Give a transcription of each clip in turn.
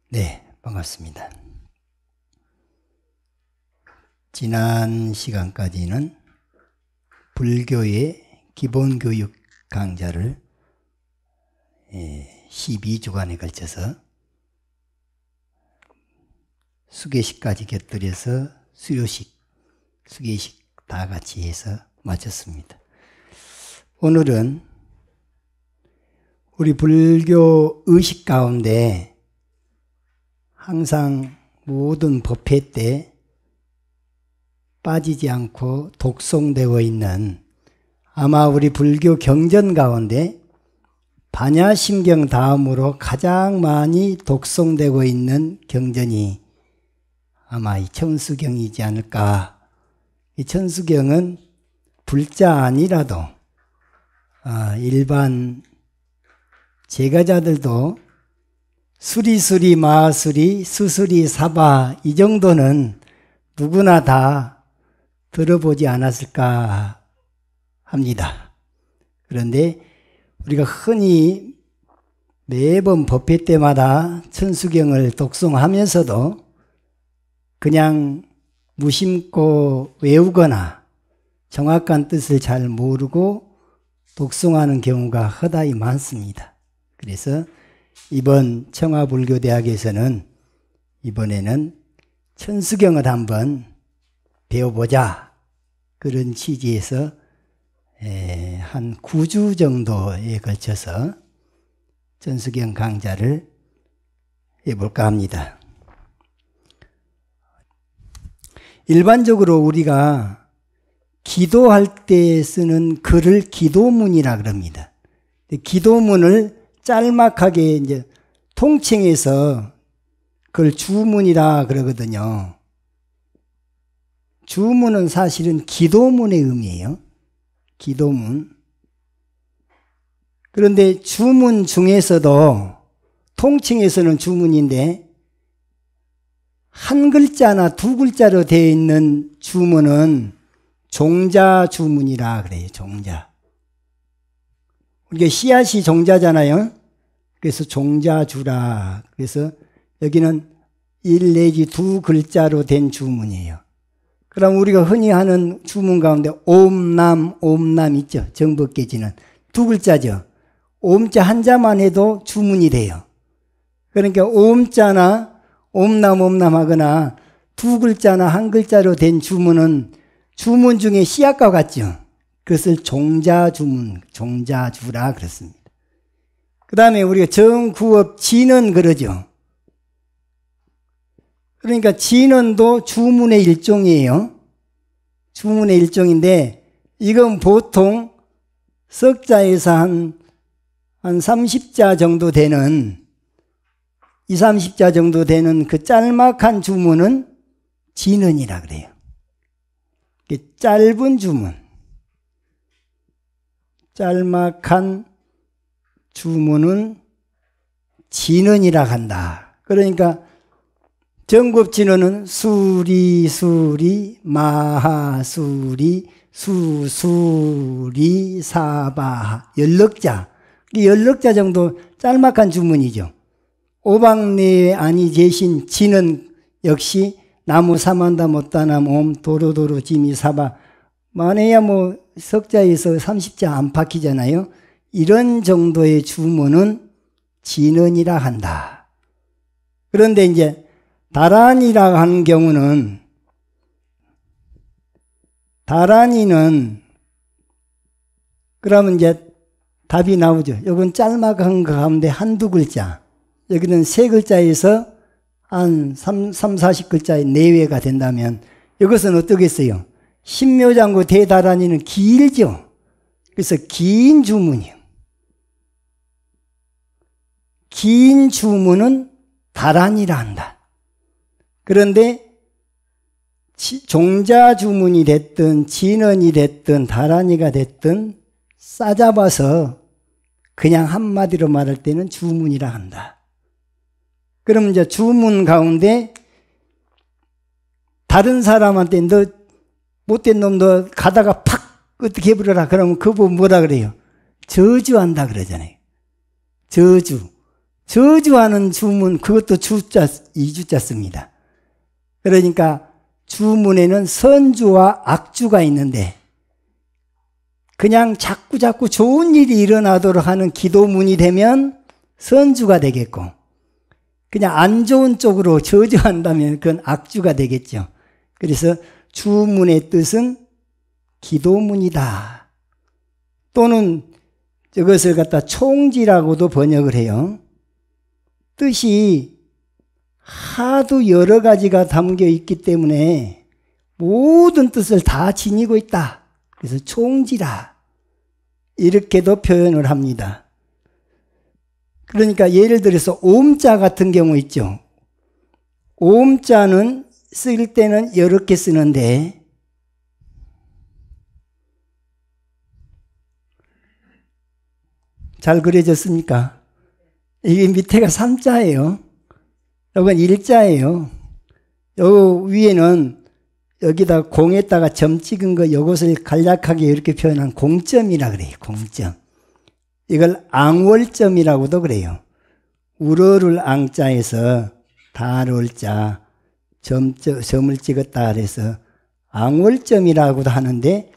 네, 반갑습니다. 지난 시간까지는 불교의 기본교육 강좌를 12주간에 걸쳐서 수계식까지 곁들여서 수요식, 수계식 다 같이 해서 마쳤습니다. 오늘은 우리 불교 의식 가운데 항상 모든 법회 때 빠지지 않고 독송되고 있는, 아마 우리 불교 경전 가운데 반야심경 다음으로 가장 많이 독송되고 있는 경전이 아마 이 천수경이지 않을까. 이 천수경은 불자 아니라도 일반 제가자들도 수리수리 마수리 수수리 사바 이 정도는 누구나 다 들어보지 않았을까 합니다. 그런데 우리가 흔히 매번 법회 때마다 천수경을 독송하면서도 그냥 무심코 외우거나 정확한 뜻을 잘 모르고 독송하는 경우가 허다히 많습니다. 그래서 이번 청화불교대학에서는 이번에는 천수경을 한번 배워보자, 그런 취지에서 한 9주 정도에 걸쳐서 천수경 강좌를 해볼까 합니다. 일반적으로 우리가 기도할 때 쓰는 글을 기도문이라 그럽니다. 기도문을 짤막하게 이제 통칭해서 그걸 주문이라 그러거든요. 주문은 사실은 기도문의 의미예요. 기도문. 그런데 주문 중에서도 통칭해서는 주문인데 한 글자나 두 글자로 되어 있는 주문은 종자 주문이라 그래요. 종자. 우리가 씨앗이 종자잖아요. 그래서 종자주라. 그래서 여기는 1 내지 2 글자로 된 주문이에요. 그럼 우리가 흔히 하는 주문 가운데 옴남, 옴남 있죠. 정법계지는 2 글자죠. 옴자 한자만 해도 주문이 돼요. 그러니까 옴자나 옴남, 옴남 하거나 2 글자나 1 글자로 된 주문은 주문 중에 씨앗과 같죠. 그것을 종자주문, 종자주라 그랬습니다. 그 다음에 우리가 정구업 진언 그러죠. 그러니까 진언도 주문의 일종이에요. 주문의 일종인데 이건 보통 석자에서 한 30자 정도 되는 20, 30자 정도 되는 그 짤막한 주문은 진언이라 그래요. 짧은 주문, 짤막한 주문은 진언이라 한다. 그러니까 정법진언은 수리, 수리, 마하수리, 수수리, 사바, 연럭자. 연럭자 정도 짤막한 주문이죠. 오박내에 아니 계신 진언 역시 나무 사만다 못다남 옴 도로도로 지미 사바, 만에야 뭐 석자에서 30자 안팎이잖아요. 이런 정도의 주문은 진언이라 한다. 그런데 이제 다란이라 하는 경우는, 다란이는 그러면 이제 답이 나오죠. 이건 짤막한 거 가운데 1, 2 글자, 여기는 3 글자에서 한 40글자의 내외가 된다면 이것은 어떻겠어요? 신묘장구 대다란이는 길죠. 그래서 긴 주문이요. 긴 주문은 다란이라 한다. 그런데 종자 주문이 됐든 진언이 됐든 다란이가 됐든 싸잡아서 그냥 한마디로 말할 때는 주문이라 한다. 그럼 이제 주문 가운데 다른 사람한테 너 못된 놈 너 가다가 팍 어떻게 해버려라. 그러면 그분 뭐라 그래요? 저주한다 그러잖아요. 저주하는 주문, 그것도 주자, 이주자 씁니다. 그러니까 주문에는 선주와 악주가 있는데 그냥 자꾸 좋은 일이 일어나도록 하는 기도문이 되면 선주가 되겠고, 그냥 안 좋은 쪽으로 저주한다면 그건 악주가 되겠죠. 그래서 주문의 뜻은 기도문이다. 또는 이것을 갖다 총지라고도 번역을 해요. 뜻이 하도 여러 가지가 담겨 있기 때문에 모든 뜻을 다 지니고 있다. 그래서 총지라. 이렇게도 표현을 합니다. 그러니까 예를 들어서 옴자 같은 경우 있죠. 옴자는 쓸 때는 이렇게 쓰는데 잘 그려졌습니까? 이게 밑에가 3자예요. 이건 1자예요. 요 위에는 여기다 공에다가 점 찍은 거, 요것을 간략하게 이렇게 표현한 공점이라 그래요. 공점. 이걸 앙월점이라고도 그래요. 우러를 앙자에서 다를 자, 점을 찍었다 그래서 앙월점이라고도 하는데,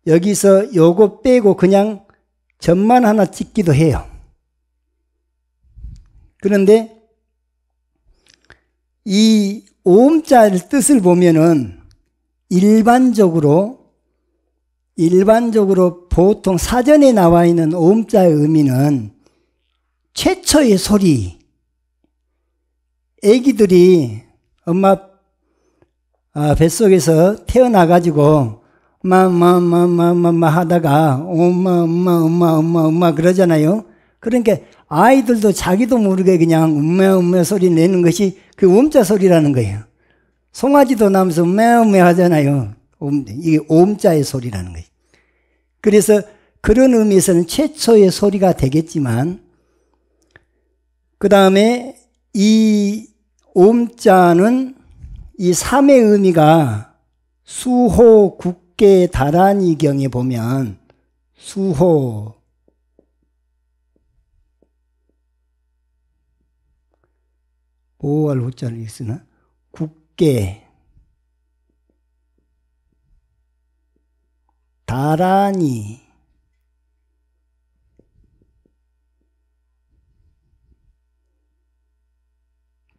여기서 요거 빼고 그냥 점만 하나 찍기도 해요. 그런데 이 오음자의 뜻을 보면은 일반적으로 보통 사전에 나와 있는 오음자의 의미는 최초의 소리. 아기들이 엄마 뱃속에서 태어나가지고 엄마 하다가 엄마 그러잖아요. 그러니까 아이들도 자기도 모르게 그냥 엄마 소리 내는 것이 그 오음자 소리라는 거예요. 송아지도 나면서 엄마 하잖아요. 이게 오음자의 소리라는 거예요. 그래서 그런 의미에서는 최초의 소리가 되겠지만, 그 다음에 이 오음자는 이 삼의 의미가 수호, 국계, 다란이경에 보면 수호, 오할 호자를 쓰나? 국계, 다란이,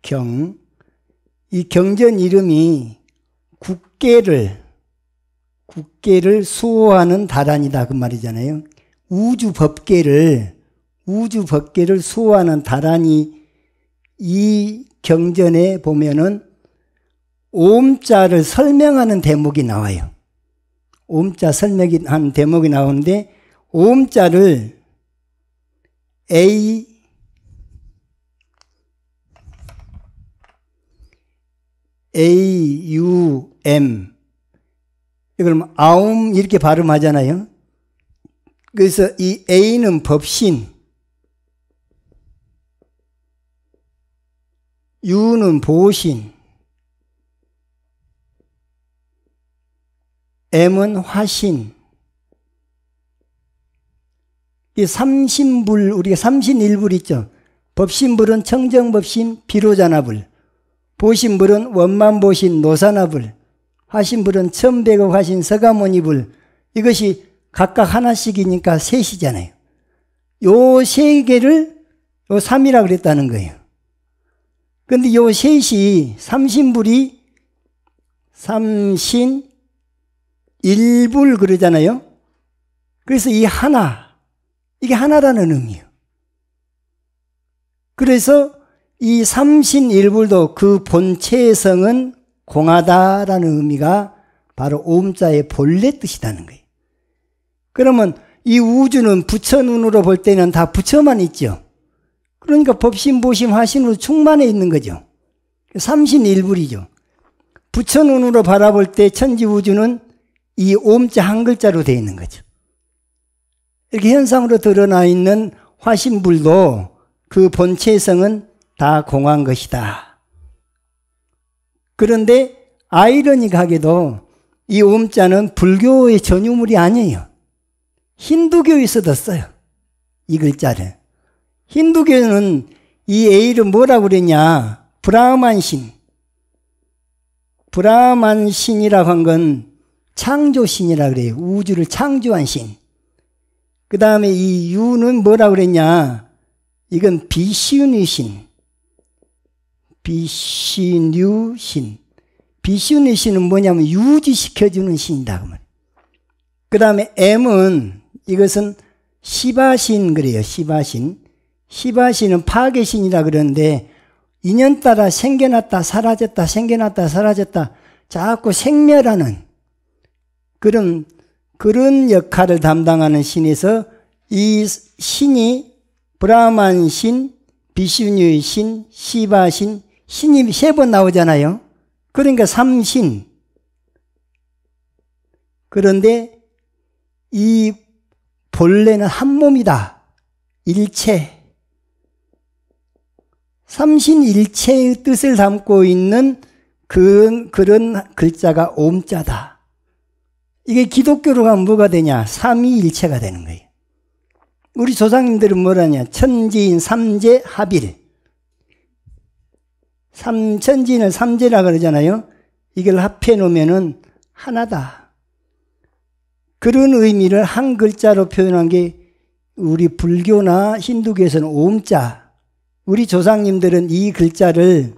경, 이 경전 이름이 국계를 수호하는 다란이다 그 말이잖아요. 우주 법계를 수호하는 다란이. 이 경전에 보면은 오음자를 설명하는 대목이 나와요. 오음자 설명하는 대목이 나오는데, 오음자를 AUM, 이걸 아움 이렇게 발음하잖아요. 그래서 이 A는 법신, U는 보신, M은 화신. 이 삼신불, 우리가 삼신일불 있죠. 법신불은 청정법신, 비로자나불. 보신불은 원만보신, 노사나불. 화신불은 천백억 화신, 서가모니불. 이것이 각각 하나씩이니까 셋이잖아요. 요 세 개를 요 3이라고 그랬다는 거예요. 근데 요 셋이, 삼신불이 삼신, 일불 그러잖아요. 그래서 이 하나, 이게 하나라는 의미예요. 그래서 이 삼신일불도 그 본체의 성은 공하다라는 의미가 바로 오음자의 본래 뜻이라는 거예요. 그러면 이 우주는 부처 눈으로 볼 때는 다 부처만 있죠. 그러니까 법신, 보심, 화신으로 충만해 있는 거죠. 삼신일불이죠. 부처 눈으로 바라볼 때 천지우주는 이 오음자 한 글자로 되어 있는 거죠. 이렇게 현상으로 드러나 있는 화신불도 그 본체의 성은 다 공한 것이다. 그런데 아이러니하게도 이 오음자는 불교의 전유물이 아니에요. 힌두교에서도 써요. 이 글자를. 힌두교는 이 A를 뭐라고 그랬냐? 브라만신. 브라만신이라고 한 건 창조신이라고 그래요. 우주를 창조한 신. 그 다음에 이 유는 뭐라고 그랬냐? 이건 비슈뉴신. 비슈뉴신. 비슈뉴신은 뭐냐면 유지시켜주는 신이다. 그 다음에 M은 이것은 시바신 그래요. 시바신. 시바신은 파괴신이라 그러는데 인연 따라 생겨났다 사라졌다 생겨났다 사라졌다 자꾸 생멸하는 그런 역할을 담당하는 신에서 이 신이 브라만 신, 비슈뉴 신, 시바 신, 신이 3번 나오잖아요. 그러니까 3신. 그런데 이 본래는 한 몸이다. 일체. 삼신일체의 뜻을 담고 있는 그런 글자가 옴자다. 이게 기독교로 가면 뭐가 되냐? 삼위일체가 되는 거예요. 우리 조상님들은 뭐라냐? 천지인 삼재 합일. 천지인을 삼재라 그러잖아요. 이걸 합해 놓으면은 하나다. 그런 의미를 한 글자로 표현한 게 우리 불교나 힌두교에서는 옴자. 우리 조상님들은 이 글자를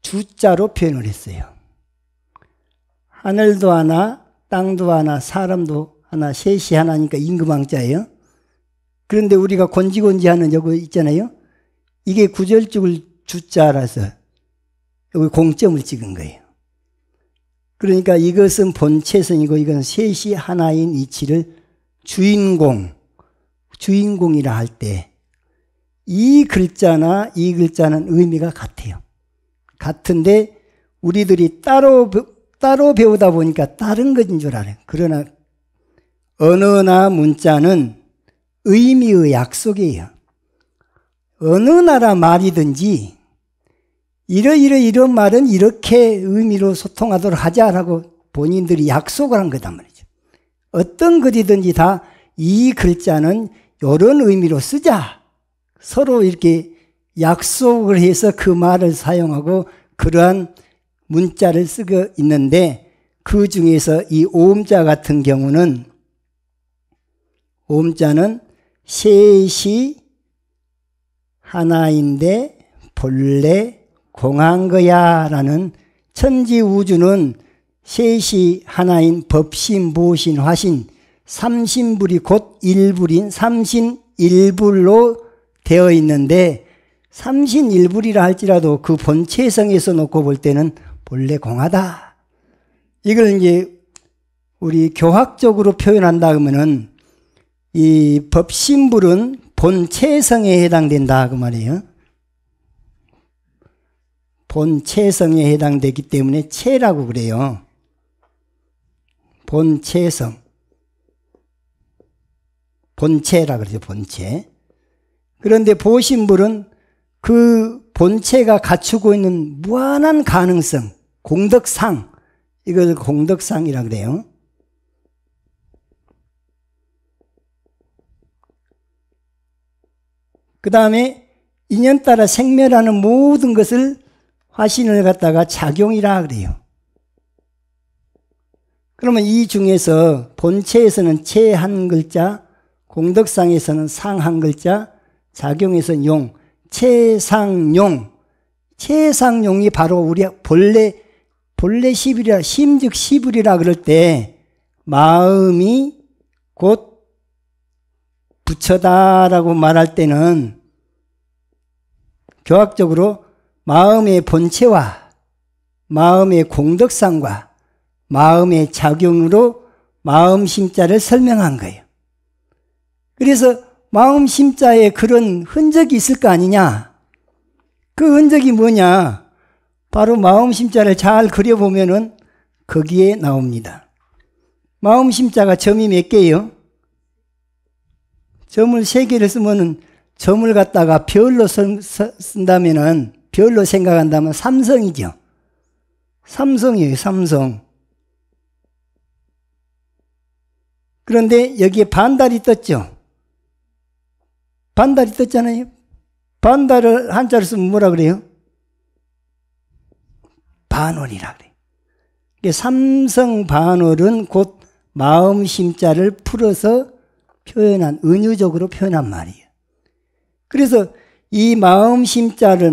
주자로 표현을 했어요. 하늘도 하나, 땅도 하나, 사람도 하나, 셋이 하나니까 임금왕자예요. 그런데 우리가 곤지곤지하는 여기 있잖아요. 이게 구절죽을 주자라서 여기 공점을 찍은 거예요. 그러니까 이것은 본체성이고 이건 셋이 하나인 이치를 주인공이라 할 때 이 글자나 이 글자는 의미가 같아요. 같은데 우리들이 따로 배우다 보니까 다른 것인 줄 알아요. 그러나 언어나 문자는 의미의 약속이에요. 어느 나라 말이든지 이런 말은 이렇게 의미로 소통하도록 하자라고 본인들이 약속을 한 거단 말이죠. 어떤 글이든지 다 이 글자는 이런 의미로 쓰자. 서로 이렇게 약속을 해서 그 말을 사용하고 그러한 문자를 쓰고 있는데 그 중에서 이 옴자 같은 경우는 옴자는 셋이 하나인데 본래 공한 거야 라는 천지우주는 셋이 하나인 법신, 보신, 화신, 삼신불이 곧 일불인 삼신일불로 되어 있는데 삼신일불이라 할지라도 그 본체성에서 놓고 볼 때는 본래 공하다. 이걸 이제 우리 교학적으로 표현한다 그러면은 이 법신불은 본체성에 해당된다 그 말이에요. 본체성에 해당되기 때문에 체라고 그래요. 본체성. 본체라 그러죠. 본체. 그런데 보신불은 그 본체가 갖추고 있는 무한한 가능성, 공덕상, 이걸 공덕상이라 그래요. 그 다음에 인연 따라 생멸하는 모든 것을 화신을 갖다가 작용이라 그래요. 그러면 이 중에서 본체에서는 체 한 글자, 공덕상에서는 상 한 글자, 작용에서는 용, 체상용. 체상용이 바로 우리 본래 시불이라, 심즉 시불이라 그럴 때 마음이 곧 부처다라고 말할 때는 교학적으로 마음의 본체와 마음의 공덕상과 마음의 작용으로 마음 심자를 설명한 거예요. 그래서 마음 심자에 그런 흔적이 있을 거 아니냐? 그 흔적이 뭐냐? 바로 마음 심자를 잘 그려보면은 거기에 나옵니다. 마음 심자가 점이 몇 개예요? 점을 3개를 쓰면은 점을 갖다가 별로 쓴다면은 별로 생각한다면 삼성이죠. 삼성이에요, 삼성. 그런데 여기에 반달이 떴죠. 반달이 떴잖아요. 반달을 한자로 쓰면 뭐라 그래요? 반월이라 그래요. 삼성 반월은 곧 마음 심자를 풀어서 표현한, 은유적으로 표현한 말이에요. 그래서 이 마음 심자를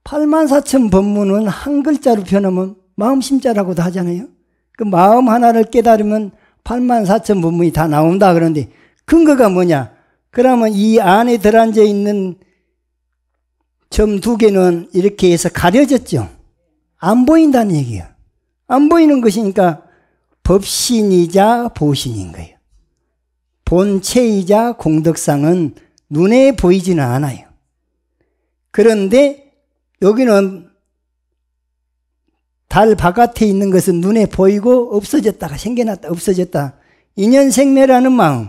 84,000 법문은 한 글자로 표현하면 마음 심자라고도 하잖아요. 그 마음 하나를 깨달으면 84,000 법문이 다 나온다 그러는데 근거가 뭐냐? 그러면 이 안에 들어앉아 있는 점 2개는 이렇게 해서 가려졌죠. 안 보인다는 얘기예요. 안 보이는 것이니까 법신이자 보신인 거예요. 본체이자 공덕상은 눈에 보이지는 않아요. 그런데 여기는 달 바깥에 있는 것은 눈에 보이고 없어졌다가 생겨났다 없어졌다. 인연생멸하는 마음,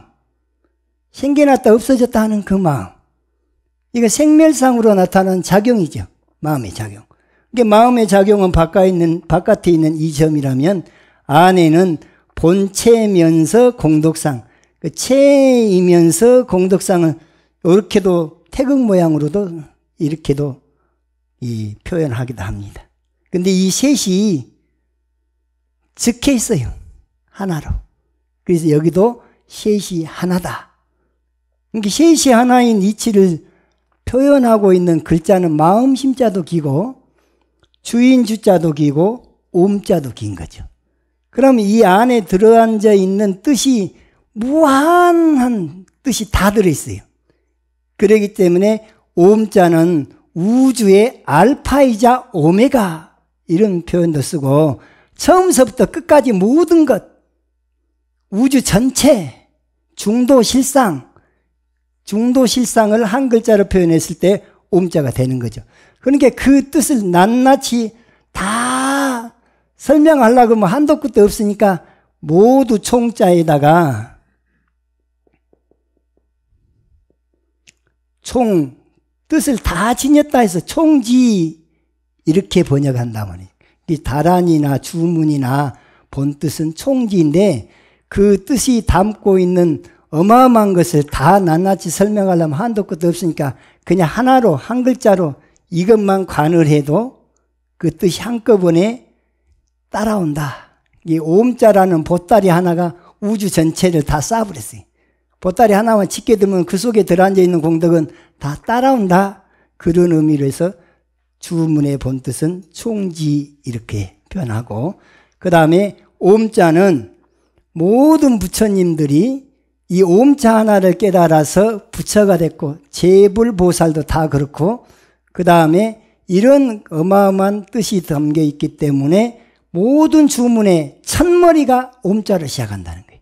생겨났다 없어졌다 하는 그 마음, 이거 생멸상으로 나타나는 작용이죠. 마음의 작용. 마음의 작용은 바깥에 있는 이 점이라면 안에는 본체면서 공덕상, 그 체이면서 공덕상은 이렇게도 태극 모양으로도 이렇게도 표현하기도 합니다. 근데 이 셋이 적혀 있어요. 하나로. 그래서 여기도 셋이 하나다. 그러니까 셋이 하나인 이치를 표현하고 있는 글자는 마음 심자도 기고 주인 주자도 기고 옴자도 긴 거죠. 그럼 이 안에 들어앉아 있는 뜻이 무한한 뜻이 다 들어있어요. 그렇기 때문에 옴자는 우주의 알파이자 오메가 이런 표현도 쓰고 처음서부터 끝까지 모든 것, 우주 전체, 중도실상, 중도실상을 한 글자로 표현했을 때 옴자가 되는 거죠. 그러니까 그 뜻을 낱낱이 다 설명하려고 하면 한도 끝도 없으니까 모두 총자에다가 총, 뜻을 다 지녔다 해서 총지 이렇게 번역한단 말이에요. 다란이나 주문이나 본뜻은 총지인데 그 뜻이 담고 있는 어마어마한 것을 다 낱낱이 설명하려면 한도 끝도 없으니까 그냥 하나로 한 글자로 이것만 관을 해도 그 뜻이 한꺼번에 따라온다. 이 옴자라는 보따리 하나가 우주 전체를 다 쌓아버렸어요. 보따리 하나만 짙게 들면 그 속에 들어앉아 있는 공덕은 다 따라온다. 그런 의미로 해서 주문의 본뜻은 총지 이렇게 표현하고, 그 다음에 옴자는 모든 부처님들이 이 옴자 하나를 깨달아서 부처가 됐고 제불보살도 다 그렇고, 그 다음에 이런 어마어마한 뜻이 담겨 있기 때문에 모든 주문의 첫머리가 옴자를 시작한다는 거예요.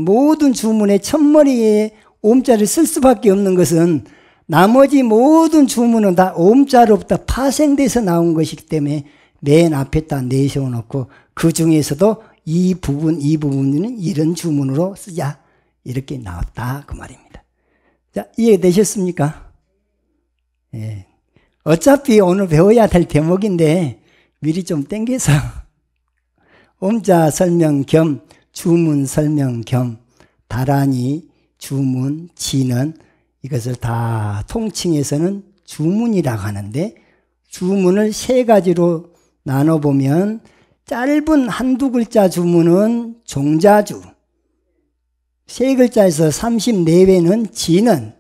모든 주문의 첫머리에 옴자를 쓸 수밖에 없는 것은 나머지 모든 주문은 다 옴자로부터 파생돼서 나온 것이기 때문에 맨 앞에다 내세워놓고 그 중에서도 이 부분은 이런 주문으로 쓰자 이렇게 나왔다 그 말입니다. 자, 이해되셨습니까? 예. 어차피 오늘 배워야 될 대목인데 미리 좀 땡겨서 옴자 설명 겸 주문 설명 겸 다란이 주문 지는 이것을 다 통칭해서는 주문이라고 하는데, 주문을 세 가지로 나눠보면 짧은 한두 글자 주문은 종자주, 세 글자에서 34회는 지는,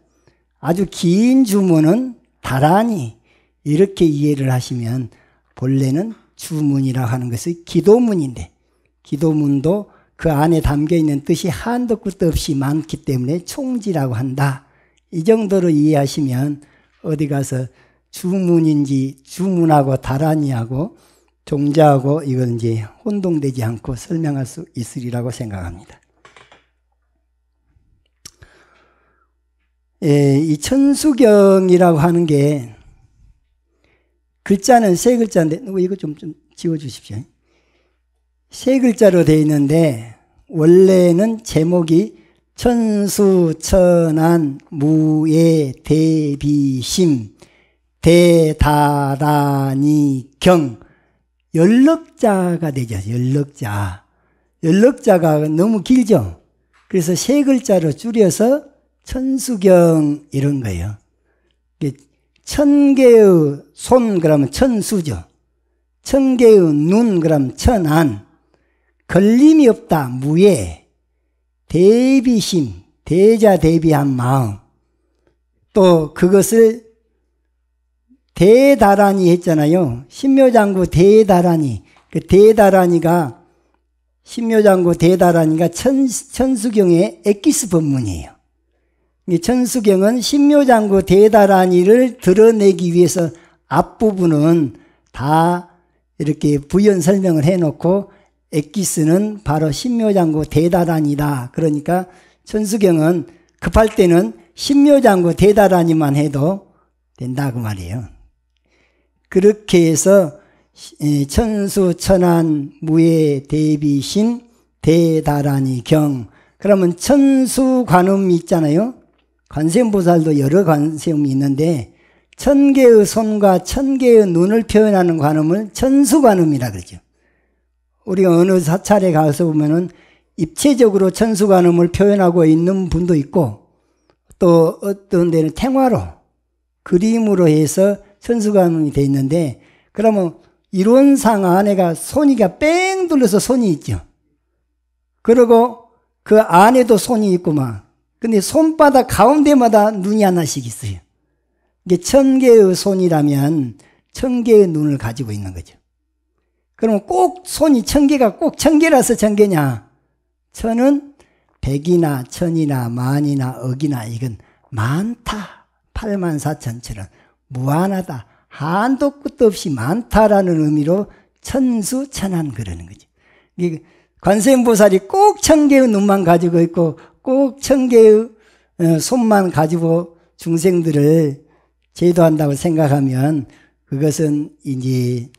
아주 긴 주문은 다란이, 이렇게 이해를 하시면 본래는 주문이라고 하는 것이 기도문인데, 기도문도 그 안에 담겨있는 뜻이 한도 끝도 없이 많기 때문에 총지라고 한다. 이 정도로 이해하시면 어디 가서 주문인지 주문하고 다란이하고 종자하고 이건 이제 혼동되지 않고 설명할 수 있으리라고 생각합니다. 이 천수경이라고 하는 게 글자는 세 글자인데 이거 좀 지워주십시오. 세 글자로 되어 있는데 원래는 제목이 천수천안 무예 대비심 대다란이 경 연럭자가 되죠. 연럭자가 너무 길죠. 그래서 세 글자로 줄여서 천수경 이런 거예요. 천개의 손 그러면 천수죠. 천개의 눈 그러면 천안. 걸림이 없다 무예. 대비심 대자 대비한 마음. 또 그것을 대다란이 했잖아요. 신묘장구 대다란이. 그 대다란이가 신묘장구 대다란이가 천수경의 엑기스 법문이에요. 천수경은 신묘장구 대다란이를 드러내기 위해서 앞부분은 다 이렇게 부연 설명을 해놓고 엑기스는 바로 신묘장구 대다란이다. 그러니까 천수경은 급할 때는 신묘장구 대다란이만 해도 된다고 말이에요. 그렇게 해서 천수 천안 무예 대비신 대다란이 경. 그러면 천수관음이 있잖아요. 관세음보살도 여러 관세음이 있는데 천개의 손과 천개의 눈을 표현하는 관음을 천수관음이라 그러죠. 우리가 어느 사찰에 가서 보면은 입체적으로 천수관음을 표현하고 있는 분도 있고 또 어떤 데는 탱화로 그림으로 해서 천수관음이 돼 있는데 그러면 이론상 안에가 손이가 뺑 둘러서 손이 있죠. 그리고 그 안에도 손이 있고 막 근데 손바닥 가운데마다 눈이 하나씩 있어요. 이게 천개의 손이라면 천개의 눈을 가지고 있는 거죠. 그러면 꼭 손이 천개가 꼭 천개라서 천개냐? 천은 백이나 천이나 만이나 억이나 이건 많다. 84,000처럼 무한하다. 한도 끝도 없이 많다라는 의미로 천수천안 그러는 거죠. 관세음보살이 꼭 천개의 눈만 가지고 있고 꼭 천개의 손만 가지고 중생들을 제도한다고 생각하면 그것은 이제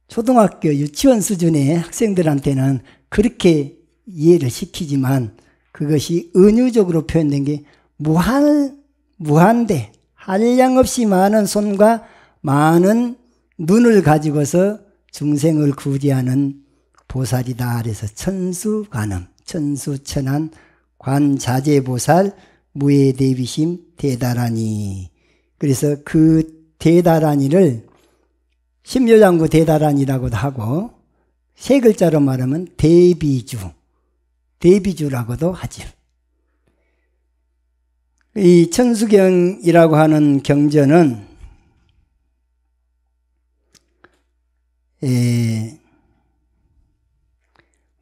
초등학교 유치원 수준의 학생들한테는 그렇게 이해를 시키지만 그것이 은유적으로 표현된 게 무한대 한량없이 많은 손과 많은 눈을 가지고서 중생을 구제하는 보살이다. 그래서 천수관음, 천수천안, 관자재보살, 무예대비심, 대다란이. 그래서 그 대다란이를 신묘장구 대다란이라고도 하고 세 글자로 말하면 대비주, 대비주라고도 하죠. 이 천수경이라고 하는 경전은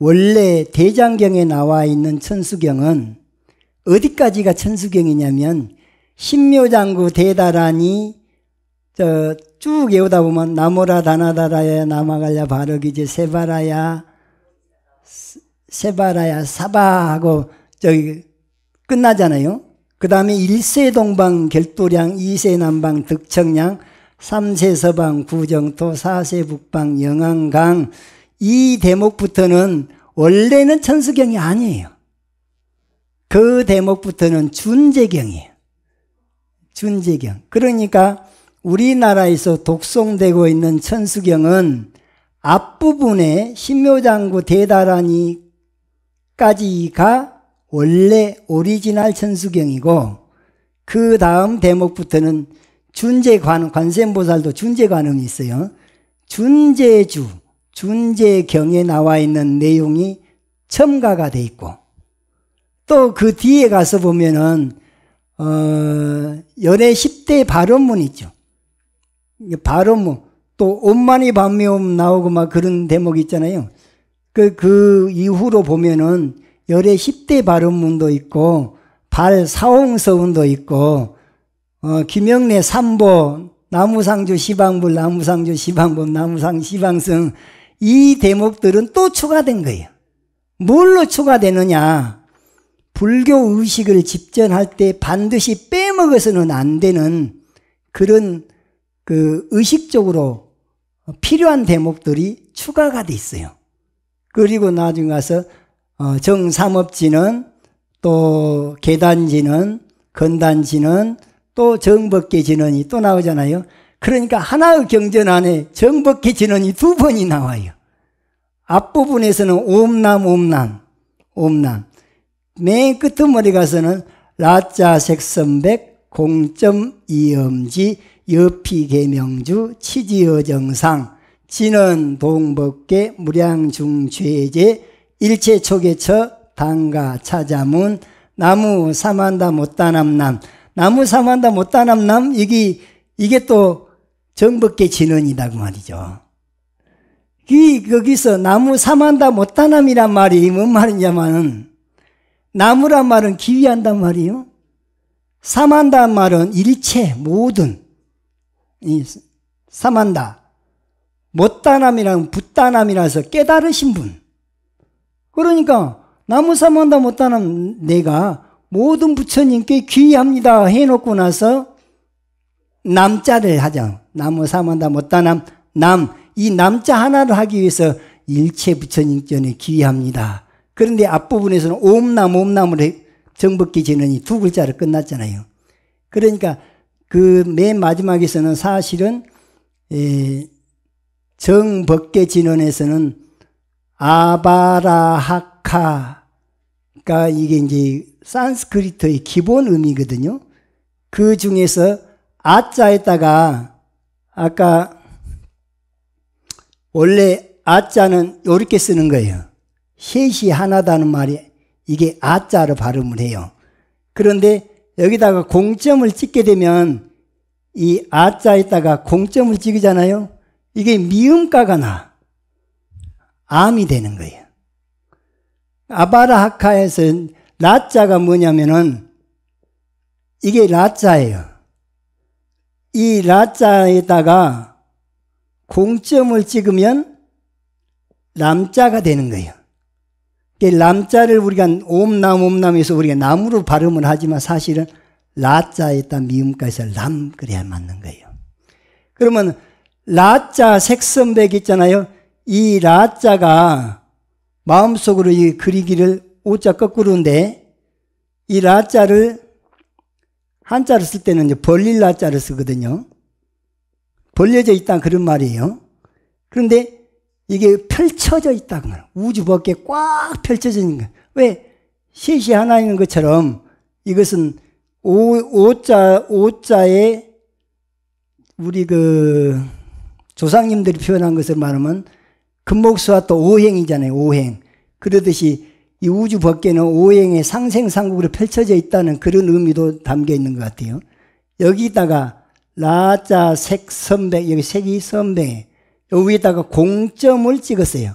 원래 대장경에 나와 있는 천수경은 어디까지가 천수경이냐면 신묘장구 대다란이 쭉 외우다 보면 나모라 다나다라야 나마갈야 바르기제 세바라야 사바하고 저기 끝나잖아요. 그 다음에 1세 동방 결도량 2세 남방 득청량 3세 서방 구정토 4세 북방 영안강 이 대목부터는 원래는 천수경이 아니에요. 그 대목부터는 준제경이에요. 준제경. 그러니까 우리나라에서 독송되고 있는 천수경은 앞부분에 신묘장구 대다란이까지가 원래 오리지널 천수경이고 그 다음 대목부터는 관세음보살도 준제관음이 있어요. 준제주, 준제경에 나와 있는 내용이 첨가가 돼 있고 또 그 뒤에 가서 보면은 열애 10대 발언문 있죠. 발언문 또 엄만이 반미옴 나오고 막 그런 대목이 있잖아요. 그 이후로 보면은 열애 10대 발언문도 있고 발사홍서운도 있고 김영래 삼보 나무상주 시방불 나무상주 시방법 나무상 시방성 이 대목들은 또 추가된 거예요. 뭘로 추가되느냐? 불교 의식을 집전할 때 반드시 빼먹어서는 안 되는 그런 그 의식적으로 필요한 대목들이 추가가 돼 있어요. 그리고 나중에 가서 정삼업지는 또 계단지는 건단지는 또 정법계 진언이 또 나오잖아요. 그러니까 하나의 경전 안에 정법계 진언이 2번이 나와요. 앞부분에서는 옴남 맨 끄트머리 가서는 라자 색선백 공점 이음지 여피계명주 치지어정상 진은 동법계 무량중죄제 일체초계처 당가 차자문 나무 사만다 못다남남 나무 사만다 못다남남 이게 또 정법계 진언이다 그 말이죠. 거기서 나무 사만다 못다남이란 말이 뭔 말이냐면은 나무란 말은 기위한단 말이에요. 사만다는 말은 일체 모든 사만다 못다남이란 붓다남이라서 깨달으신 분. 그러니까 나무 사만다 못다남 내가 모든 부처님께 귀의합니다 해놓고 나서 남자를 하자. 나무 사만다 못다남 이 남자 하나를 하기 위해서 일체 부처님 전에 귀의합니다. 그런데 앞부분에서는 옴남으로 정법계 진언이 두 글자로 끝났잖아요. 그러니까 그 맨 마지막에서는 사실은 정법계 진언에서는 아바라하카가 이게 이제 산스크리트의 기본 의미거든요. 그 중에서 아자에다가 아까 원래 아자는 이렇게 쓰는 거예요. 셋이 하나다는 말이 이게 아자로 발음을 해요. 그런데 여기다가 공점을 찍게 되면 이 아자에다가 공점을 찍으잖아요. 이게 미음가가 나. 암이 되는 거예요. 아바라하카에서 라자가 뭐냐면은 이게 라자예요. 이 라자에다가 공점을 찍으면 람자가 되는 거예요. 람자를 우리가 옴남에서 우리가 나무로 발음을 하지만 사실은 라자에다 미음가에서 람 그래야 맞는 거예요. 그러면 라자 색선백 있잖아요. 이 라자가 마음속으로 이 그리기를 오자 거꾸로인데 이 라자를 한자를 쓸 때는 이제 벌릴 라자를 쓰거든요. 벌려져 있다 그런 말이에요. 그런데 이게 펼쳐져 있다고 말해요. 우주 밖에 꽉 펼쳐져 있는 거예요. 왜? 셋이 하나 있는 것처럼 이것은 오자에 우리 그 조상님들이 표현한 것을 말하면 금목수와 또 오행이잖아요. 오행. 그러듯이 이 우주 밖에는 오행의 상생상국으로 펼쳐져 있다는 그런 의미도 담겨 있는 것 같아요. 여기다가 라자 색선백, 여기 색이 선백, 여기에다가 공점을 찍었어요.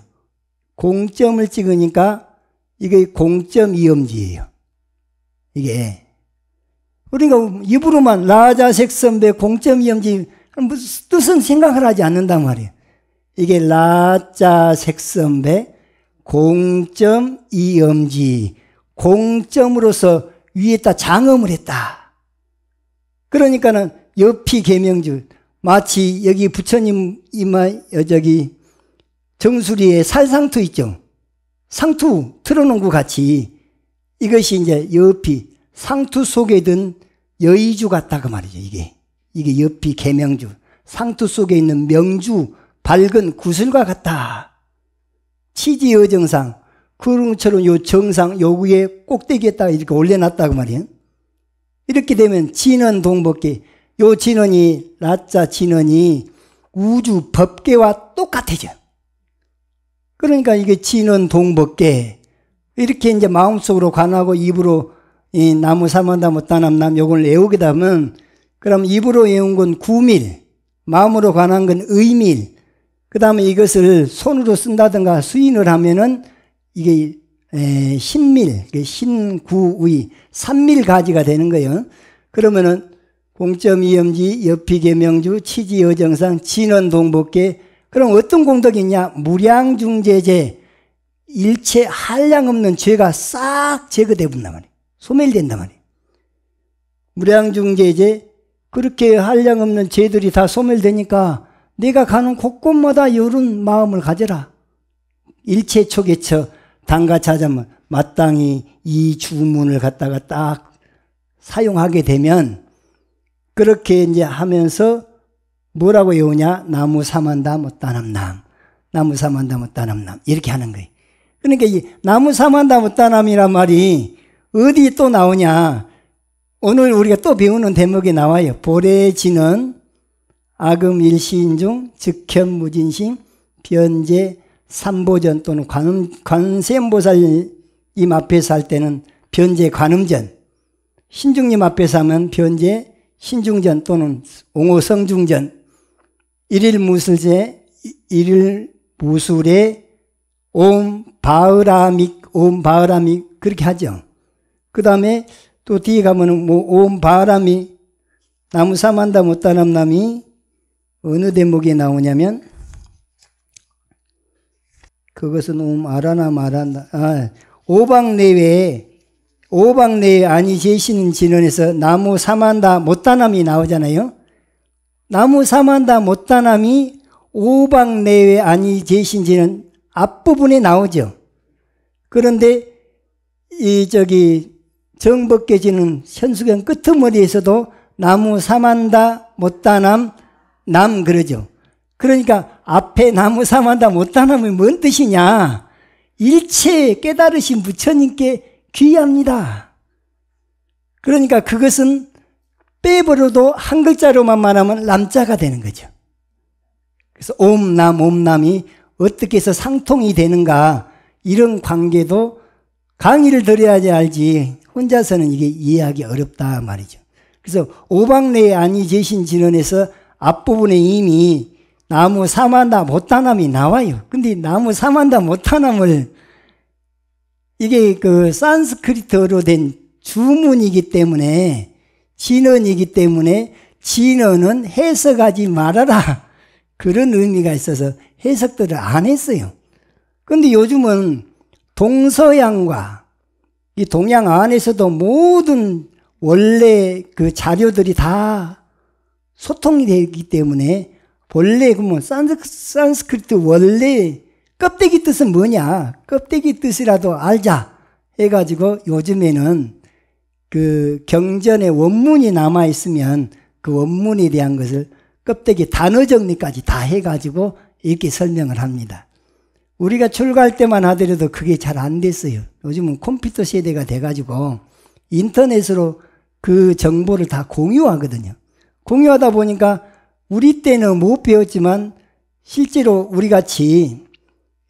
공점을 찍으니까 이게 공점 이음지예요. 이게. 그러니까 입으로만 라자 색선백 공점 이음지 무슨 뜻은 생각을 하지 않는단 말이에요. 이게 라자 색선백 공점 이음지 공점으로서 위에다 장음을 했다. 그러니까는 여피 계명주 마치 여기 부처님 저기 정수리에 살상투 있죠. 상투 틀어놓은 것 같이 이것이 이제 여피 상투 속에 든 여의주 같다고 말이죠. 이게 여피 계명주 상투 속에 있는 명주 밝은 구슬과 같다. 치지어정상 그런 것처럼 요 정상 요 위에 꼭대기에다가 이렇게 올려놨다고 말이에요. 이렇게 되면 진언 동법계 요 진언이 라자 진언이 우주 법계와 똑같아져. 그러니까 이게 진언 동법계 이렇게 이제 마음속으로 관하고 입으로 이 나무 사만다 못다남남 요걸 외우게 되면 그럼 입으로 외운 건 구밀, 마음으로 관한 건 의밀, 그 다음에 이것을 손으로 쓴다든가 수인을 하면은 이게 신밀, 신구의, 삼밀가지가 되는 거예요. 그러면은 공점이염지, 여피계명주, 치지어정상, 진언동법계. 그럼 어떤 공덕이 있냐? 무량중제제, 일체 한량없는 죄가 싹 제거되분단 말이에요. 소멸된단 말이에요. 무량중제제, 그렇게 한량없는 죄들이 다 소멸되니까 내가 가는 곳곳마다 이런 마음을 가져라. 일체 초계처 당가차자면 마땅히 이 주문을 갖다가 딱 사용하게 되면 그렇게 이제 하면서 뭐라고 외우냐? 나무 사만다 못다남남. 나무 사만다 못다남남. 이렇게 하는 거예요. 그러니까 이 나무 사만다 못다남이란 말이 어디 또 나오냐? 오늘 우리가 또 배우는 대목에 나와요. 보래진은 아금 일시인중 즉현무진심 변제 삼보전 또는 관세음보살님 앞에서 할 때는 변제 관음전, 신중님 앞에서 하면 변제 신중전 또는 옹호성중전, 일일무술제 일일무술에 옴 바흐라믹 그렇게 하죠. 그 다음에 또 뒤에 가면은 옴 바흐라믹 나무사만다 못다남남이 어느 대목에 나오냐면 그것은 옴 아라나 말한다. 오방내외에 아니 제시는 진원에서 나무 사만다 못다남이 나오잖아요. 나무 사만다 못다남이 오방내외 아니 제신 진원 앞부분에 나오죠. 그런데 정법계지는 현수경 끄트머리에서도 나무 사만다 못다남 남 그러죠. 그러니까 앞에 나무 사만다 못다남이 뭔 뜻이냐? 일체 깨달으신 부처님께 귀합니다. 그러니까 그것은 빼버려도 한 글자로만 말하면 남자가 되는 거죠. 그래서 옴남이 어떻게 해서 상통이 되는가, 이런 관계도 강의를 들어야지 알지 혼자서는 이게 이해하기 어렵다 말이죠. 그래서 오방내에 아니 제신 진원에서 앞부분에 이미 나무 사만다 못다남이 나와요. 근데 나무 사만다 못다남을 이게 그 산스크리트어로 된 주문이기 때문에, 진언이기 때문에 진언은 해석하지 말아라 그런 의미가 있어서 해석들을 안 했어요. 근데 요즘은 동서양과 이 동양 안에서도 모든 원래 그 자료들이 다 소통이 되기 때문에 본래 그러면 산스크리트 원래 껍데기 뜻은 뭐냐, 껍데기 뜻이라도 알자 해가지고 요즘에는 그 경전의 원문이 남아있으면 그 원문에 대한 것을 껍데기 단어 정리까지 다 해가지고 이렇게 설명을 합니다. 우리가 출가할 때만 하더라도 그게 잘 안 됐어요. 요즘은 컴퓨터 세대가 돼가지고 인터넷으로 그 정보를 다 공유하거든요. 공유하다 보니까 우리 때는 못 배웠지만 실제로 우리 같이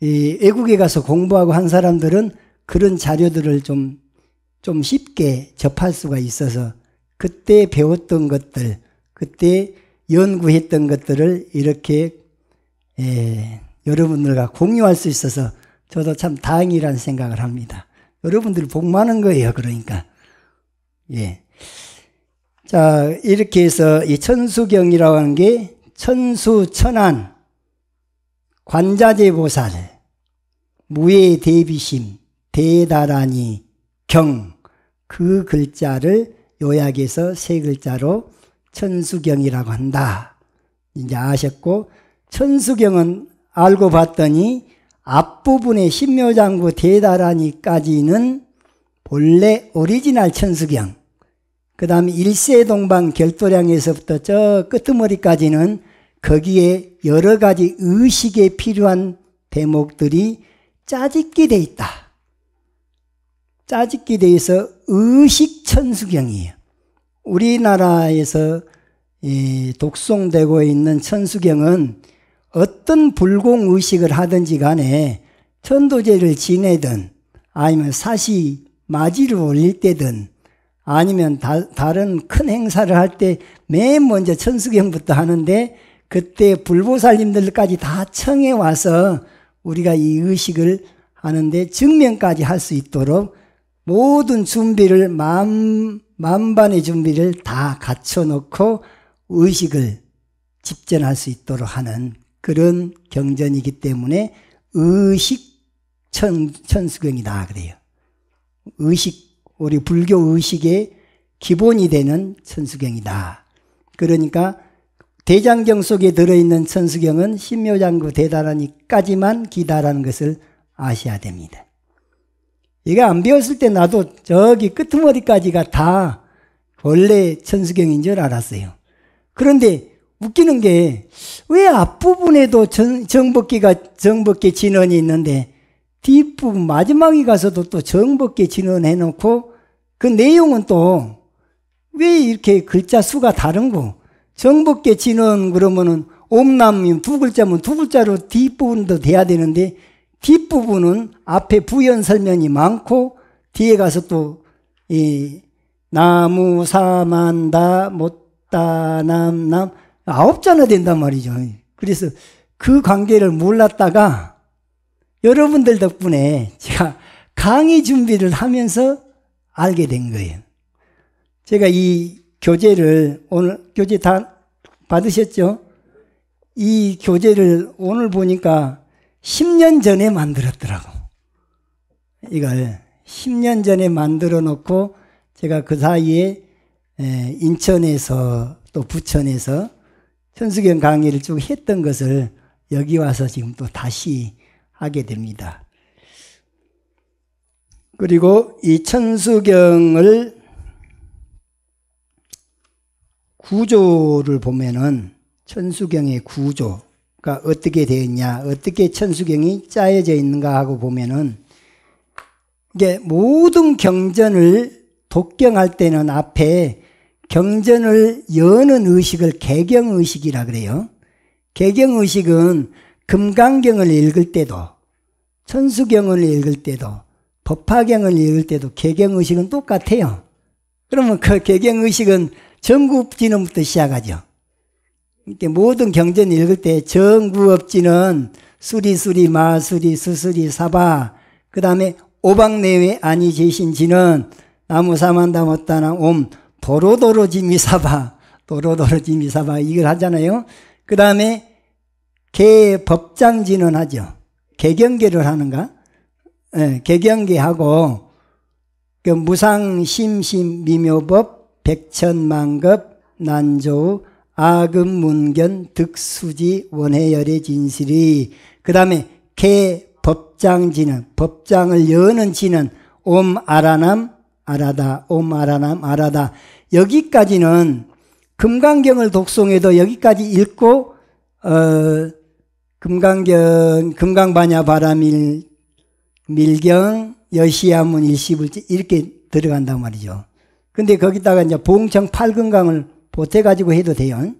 외국에 가서 공부하고 한 사람들은 그런 자료들을 좀 쉽게 접할 수가 있어서 그때 배웠던 것들, 그때 연구했던 것들을 이렇게 여러분들과 공유할 수 있어서 저도 참 다행이라는 생각을 합니다. 여러분들이 복 많은 거예요. 그러니까. 예. 자, 이렇게 해서 이 천수경이라고 하는 게 천수천안, 관자재보살, 무예대비심, 대다라니, 경, 그 글자를 요약해서 세 글자로 천수경이라고 한다. 이제 아셨고, 천수경은 알고 봤더니 앞부분에 신묘장구 대다라니까지는 본래 오리지널 천수경, 그 다음에 일세동방 결도량에서부터 저 끄트머리까지는 거기에 여러 가지 의식에 필요한 대목들이 짜집기 돼 있다. 짜집기 돼 있어 의식천수경이에요. 우리나라에서 독송되고 있는 천수경은 어떤 불공의식을 하든지 간에 천도제를 지내든 아니면 사시 마지를 올릴 때든 아니면 다른 큰 행사를 할 때 맨 먼저 천수경부터 하는데 그때 불보살님들까지 다 청해 와서 우리가 이 의식을 하는데 증명까지 할 수 있도록 모든 준비를 만반의 준비를 다 갖춰놓고 의식을 집전할 수 있도록 하는 그런 경전이기 때문에 의식천수경이다 그래요. 의식, 우리 불교 의식의 기본이 되는 천수경이다. 그러니까 대장경 속에 들어있는 천수경은 신묘장구 대다라니까지만 기다라는 것을 아셔야 됩니다. 이거 안 배웠을 때 나도 저기 끄트머리까지가 다 원래 천수경인 줄 알았어요. 그런데 웃기는 게 왜 앞부분에도 정법계 진언이 있는데 뒷부분 마지막에 가서도 또 정법계 진언 해놓고 그 내용은 또 왜 이렇게 글자 수가 다른고? 정법계 진언 그러면은 옴남이면 두 글자면 두 글자로 뒷부분도 돼야 되는데 뒷부분은 앞에 부연 설명이 많고 뒤에 가서 또 이 나무 사만다 못다 남남 9자나 된단 말이죠. 그래서 그 관계를 몰랐다가 여러분들 덕분에 제가 강의 준비를 하면서 알게 된 거예요. 제가 이 교재를 오늘 교재 다 받으셨죠? 이 교재를 오늘 보니까 10년 전에 만들었더라고. 이걸 10년 전에 만들어 놓고 제가 그 사이에 인천에서 또 부천에서 천수경 강의를 쭉 했던 것을 여기 와서 지금 또 다시 하게 됩니다. 그리고 이 천수경을 구조를 보면은 천수경의 구조가 어떻게 되어 있냐, 어떻게 천수경이 짜여져 있는가 하고 보면은 이게 모든 경전을 독경할 때는 앞에 경전을 여는 의식을 개경의식이라 그래요. 개경의식은 금강경을 읽을 때도 천수경을 읽을 때도 법화경을 읽을 때도 개경의식은 똑같아요. 그러면 그 개경의식은 정구업진음부터 시작하죠. 이렇게 모든 경전 읽을 때 정구업진은 수리수리 마수리 수수리 사바 그 다음에 오박내외 아니 제신지는 나무사만다 못다나 옴 도로도로 지미사바 도로도로 지미사바 이걸 하잖아요. 그 다음에 개법장진은 하죠. 개경계를 하는가? 네, 개경계하고 그 무상심심 미묘법 백천만급 난조우 아금문견 득수지 원해열의 진실이 그 다음에 개법장지는 법장을 여는 지는 옴 아라남 아라다 옴 아라남 아라다 여기까지는 금강경을 독송해도 여기까지 읽고 금강경 금강반야 바라밀 밀경 여시야문 일시불지 이렇게 들어간단 말이죠. 근데 거기다가 이제 보응청 8금강을 보태가지고 해도 돼요.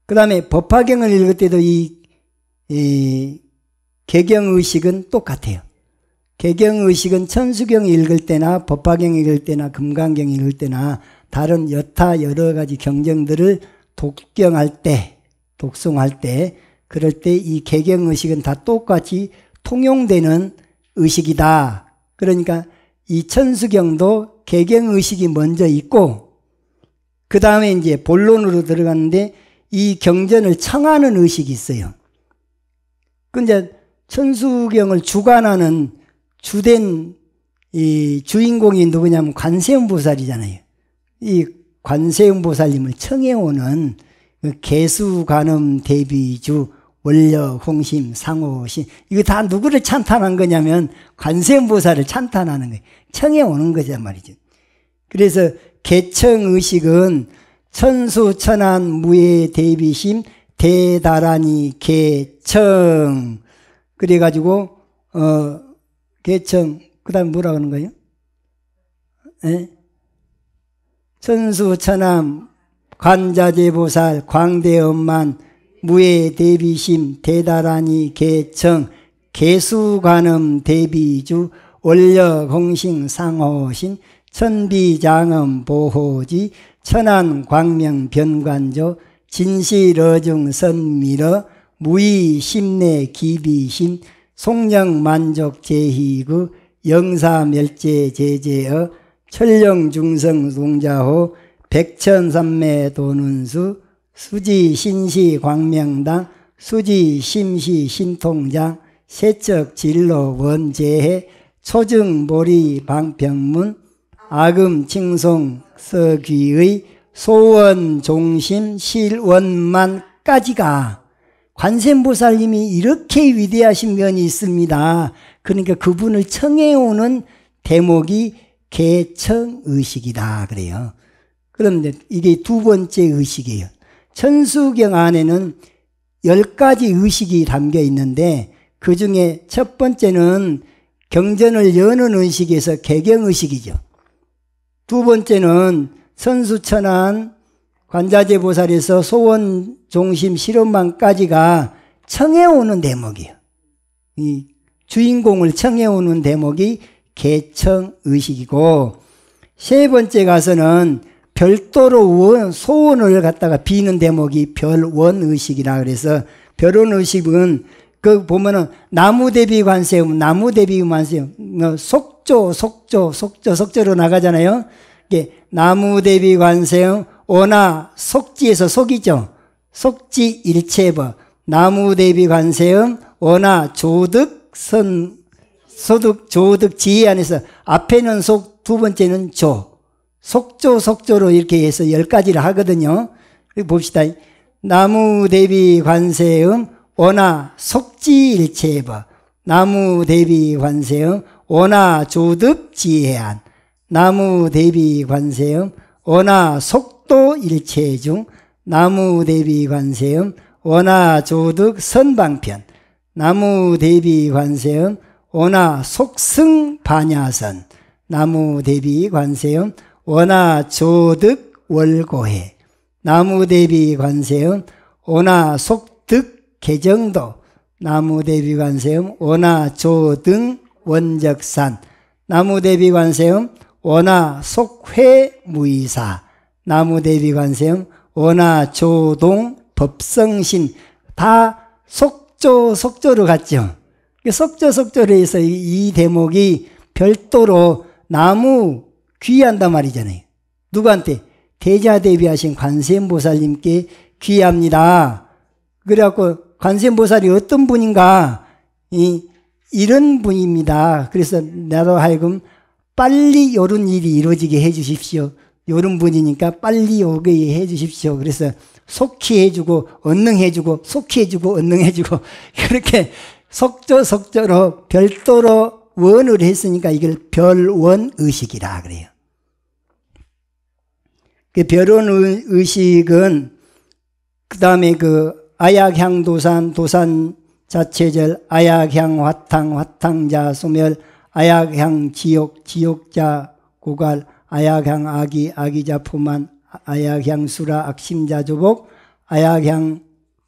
그 다음에 법화경을 읽을 때도 이 개경의식은 똑같아요. 개경의식은 천수경 읽을 때나 법화경 읽을 때나 금강경 읽을 때나 다른 여타 여러 가지 경전들을 독경할 때, 독송할 때, 그럴 때 이 개경의식은 다 똑같이 통용되는 의식이다. 그러니까 이 천수경도 개경의식이 먼저 있고 그 다음에 이제 본론으로 들어갔는데 이 경전을 청하는 의식이 있어요. 근데 천수경을 주관하는 주된 이 주인공이 누구냐면 관세음보살이잖아요. 이 관세음보살님을 청해오는 개수관음 대비주 원려 홍심 상호신 이거 다 누구를 찬탄한 거냐면 관세음보살을 찬탄하는 거예요. 청해오는 거란 말이죠. 그래서 개청의식은 천수천안 무예 대비심 대다라니 개청 그래가지고 개청 그 다음에 뭐라 그러는 거예요? 예? 천수천안 관자재보살 광대엄만 무예 대비심 대다라니 개청 개수관음 대비주 원려공싱 상호신 천비장엄 보호지 천안 광명 변관조 진실어중 선미러 무의심내 기비심 송영만족 제희구 영사멸제 제제어 철령중성 동자호 백천삼매 도는수 수지신시 광명당 수지심시 신통장 세척진로 원제해 초증모리 방평문 아금칭송 서귀의 소원종심 실원만까지가 관세음보살님이 이렇게 위대하신 면이 있습니다. 그러니까 그분을 청해오는 대목이 개청의식이다 그래요. 그런데 이게 두 번째 의식이에요. 천수경 안에는 10가지 의식이 담겨 있는데 그 중에 첫 번째는 경전을 여는 의식에서 개경의식이죠. 두 번째는 선수천안 관자재 보살에서 소원 종심 실험만까지가 청해오는 대목이에요. 이 주인공을 청해오는 대목이 개청의식이고, 세 번째 가서는 별도로 소원을 갖다가 비는 대목이 별원의식이라 그래서, 별원의식은 그 보면은 나무대비 관세음, 나무대비 관세음, 속조로 나가잖아요. 이게 나무대비 관세음, 오나 속지에서 속이죠. 속지 일체법, 나무대비 관세음, 오나 조득 소득 조득 지혜 안에서 앞에는 속, 두 번째는 조, 속조로 이렇게 해서 10가지를 하거든요. 봅시다. 나무대비 관세음 오나 속지일체법, 나무대비 관세음 오나 조득 지혜안, 나무대비 관세음 오나 속도일체중, 나무대비 관세음 오나 조득 선방편, 나무대비 관세음 오나 속승반야선, 나무대비 관세음 오나 조득 월고해, 나무대비 관세음 오나 속득 개정도, 나무대비 관세음 오나 조등 원적산, 나무대비 관세음 오나 속회무이사, 나무대비 관세음 오나 조동 법성신. 다 속조로 갔죠. 속조로 해서 이 대목이 별도로 나무 귀한단 말이잖아요. 누구한테? 대자대비하신 관세음보살님께 귀합니다. 그래갖고 관세음보살이 어떤 분인가? 이런 분입니다. 그래서 나도 하여금 빨리 요런 일이 이루어지게 해주십시오. 요런 분이니까 빨리 오게 해주십시오. 그래서 속히 해주고 언능해주고 속히 해주고 언능해주고 그렇게 속조로 별도로 원을 했으니까 이걸 별원의식이라 그래요. 그 별원의식은 그 다음에 그 아약향 도산 자체절, 아약향 화탕자 소멸, 아약향 지옥자 고갈, 아약향 아기자 포만, 아약향 수라 악심자 조복, 아약향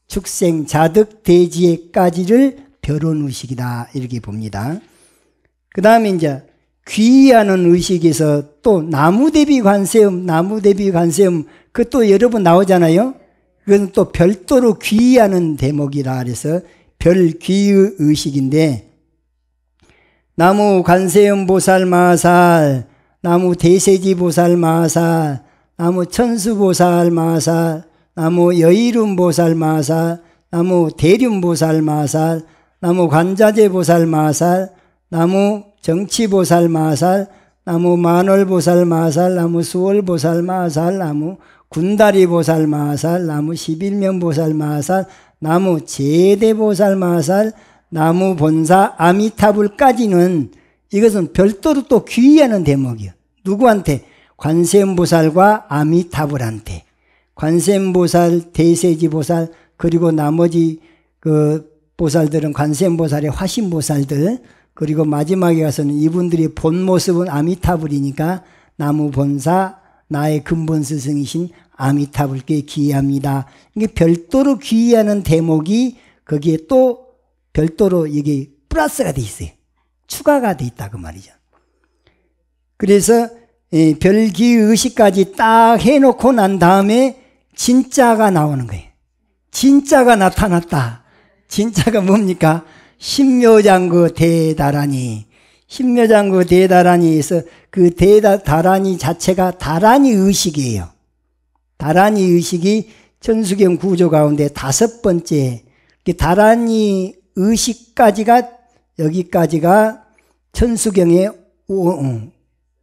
축생 자득 대지에까지를 별원의식이다 이렇게 봅니다. 그 다음에 이제 귀하는 의식에서 또 나무대비 관세음 그것도 여러 번 나오잖아요. 그건 또 별도로 귀하는 대목이라 그래서 별귀의 의식인데, 나무 관세음 보살 마살, 나무 대세지 보살 마살, 나무 천수 보살 마살, 나무 여의름 보살 마살, 나무 대륜 보살 마살, 나무 관자재 보살 마살, 나무 정치 보살 마살, 나무 만월 보살 마살, 나무 수월 보살 마살, 나무 군다리 보살 마살, 나무 11면 보살 마살, 나무 제대 보살 마살, 나무 본사 아미타불까지는 이것은 별도로 또 귀의하는 대목이요. 누구한테? 관세음보살과 아미타불한테. 관세음보살, 대세지보살, 그리고 나머지 그 보살들은 관세음보살의 화신보살들, 그리고 마지막에 가서는 이분들이 본 모습은 아미타불이니까 나무 본사, 나의 근본 스승이신 아미타불께 귀의합니다. 이게 별도로 귀의하는 대목이 거기에 또 별도로 이게 플러스가 돼 있어요. 추가가 돼 있다 그 말이죠. 그래서 별기의식까지 딱 해놓고 난 다음에 진짜가 나오는 거예요. 진짜가 나타났다. 진짜가 뭡니까? 신묘장구 대다라니. 신묘장구 대다라니에서 그 대다라니 자체가 다라니 의식이에요. 다라니 의식이 천수경 구조 가운데 5번째. 다라니 의식까지가 여기까지가 천수경의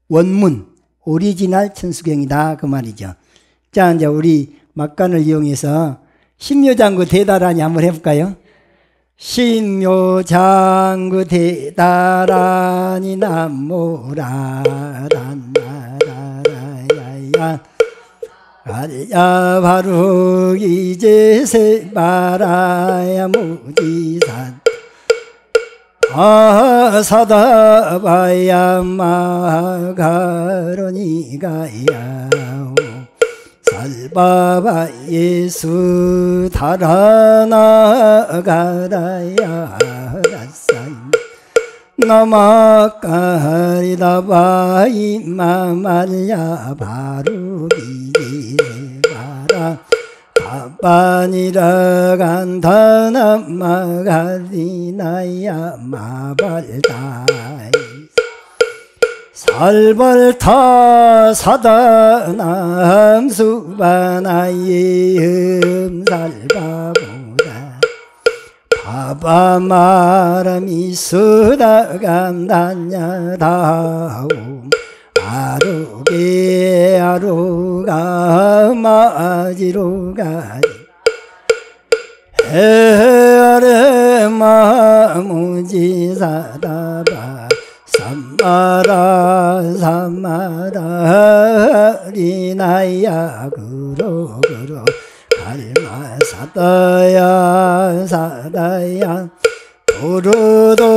원문, 오리지널 천수경이다 그 말이죠. 자, 이제 우리 막간을 이용해서 신묘장구 대다라니 한번 해볼까요? 신묘장구 대다라니 남모라란나라라야 아리야 바로 이제 세바라야 무지산 아사다바야 마가로니가야 바바 예수 달아나가라야 라사이 나마까리다바이 마말야 바루비리바라 바바니라 간다나마가리나야 마발다이 살발타 사다남수바나이 음살바보다 바바마라미 수다감단야다움 아루게 아루가 마지루가리 헤아레 마무지사다바 삼마라 삼마라 리나야 그로 갈마 사다야 사다야 도르도르미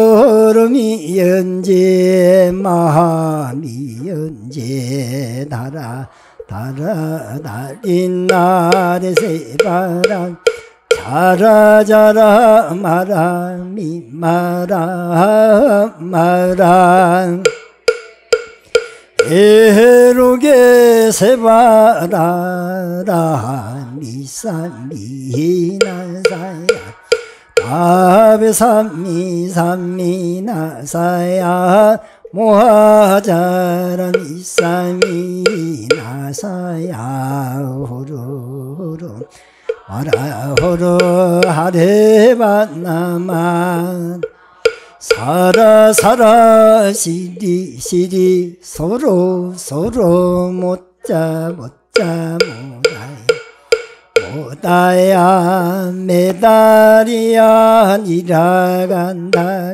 연제 마하미 연제 다라 다라 달인 나레 세바라 자라 자라 마라 미 마라 마라 에로게 세바라라 미사미나사야 아베삼미삼미나사야 모하자라 미사미나사야 호루호루 마라호루 하레바나만 사라 사라 시리 시리 서로 서로 못자 못자 못다야 메다리야 니라간다가마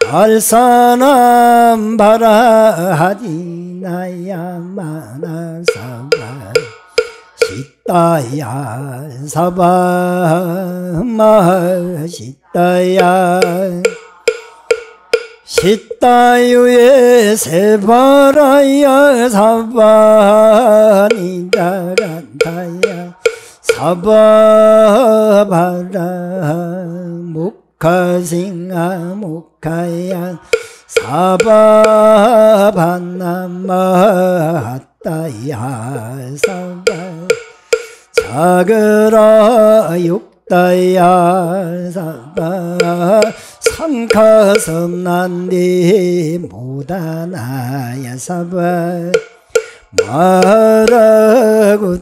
알사남 바라하디나야 마나사바 시따야 사바마 시따야 시따유에 세바라야 사바니다간다야 사바바라 목카싱아 목카야 사바바나마따야 사바 자그라 육다야 사바 상카섬난디 무다나야 사바 마라구타다라야